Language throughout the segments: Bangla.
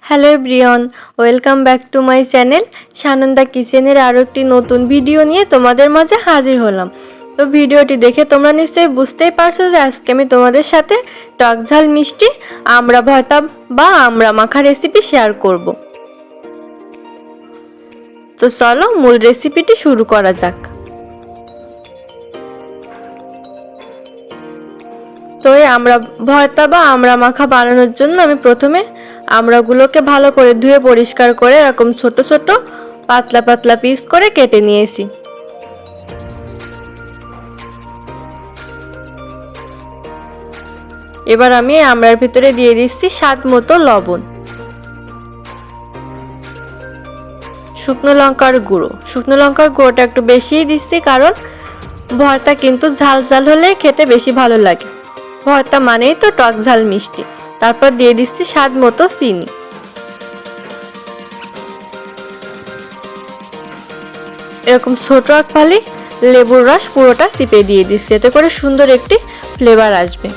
Hello everyone, welcome back to my channel Sananda কিচেনের আরও একটি নতুন ভিডিও নিয়ে তোমাদের মাঝে হাজির হলাম। তো ভিডিওটি দেখে তোমরা নিশ্চয়ই বুঝতেই পারছো যে আজকে আমি তোমাদের সাথে টক ঝাল মিষ্টি আমড়া ভর্তা বা আমড়া মাখা রেসিপি শেয়ার করব। তো চলো মূল রেসিপিটি শুরু করা যাক। তো এই আমড়া ভর্তা বা আমড়া মাখা বানানোর জন্য আমি প্রথমে আমড়াগুলোকে ভালো করে ধুয়ে পরিষ্কার করে এরকম ছোট ছোট পাতলা পাতলা পিস করে কেটে নিয়েছি। এবার আমি আমড়ার ভিতরে দিয়ে দিচ্ছি স্বাদ মতো লবণ, শুকনো লঙ্কার গুঁড়ো। শুকনো লঙ্কার গুঁড়োটা একটু বেশিই দিচ্ছি, কারণ ভর্তা কিন্তু ঝাল ঝাল হলে খেতে বেশি ভালো লাগে। ভর্তা মানেই তো টক ঝাল মিষ্টি। তারপর দিয়ে দিচ্ছি স্বাদ মতো চিনি। এরকম ছোট এক ফালি লেবুর রস পুরোটা চিপে দিয়ে দিচ্ছি, এতে করে সুন্দর একটি ফ্লেভার আসবে।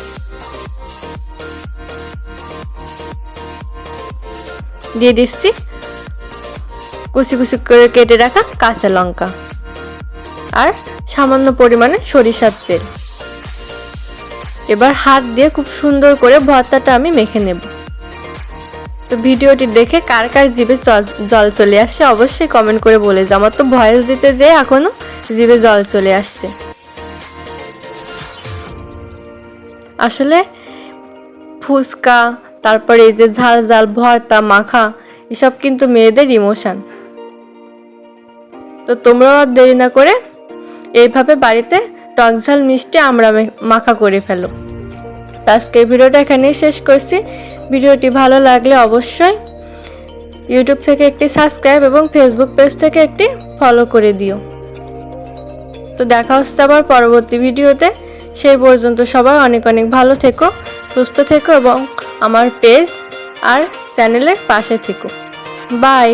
দিয়ে দিচ্ছি কুচি কুচি করে কেটে রাখা কাঁচা লঙ্কা আর সামান্য পরিমাণে সরিষার তেল। এবার হাত দিয়ে খুব সুন্দর করে ভর্তাটা আমি মেখে নেব। তো ভিডিওটি দেখে কার কার জিভে জল চলে আসছে অবশ্যই কমেন্ট করে বলে যে আমার তো ভয়েস দিতে যেয়ে এখনো জিভে জল চলে আসছে। আসলে ফুচকা, তারপরে এই যে ঝাল ঝাল ভর্তা মাখা, এসব কিন্তু মেয়েদের ইমোশন। তো তোমরাও দেরি না করে এইভাবে বাড়িতে টক ঝাল মিষ্টি আমড়া মাখা করে ফেলো। তো আজকের ভিডিওটা এখানেই শেষ করছি। ভিডিওটি ভালো লাগলে অবশ্যই ইউটিউব থেকে একটি সাবস্ক্রাইব এবং ফেসবুক পেজ থেকে একটি ফলো করে দিও। তো দেখা হচ্ছে আবার পরবর্তী ভিডিওতে। সেই পর্যন্ত সবাই অনেক অনেক ভালো থেকো, সুস্থ থেকো এবং আমার পেজ আর চ্যানেলের পাশে থেকো। বাই।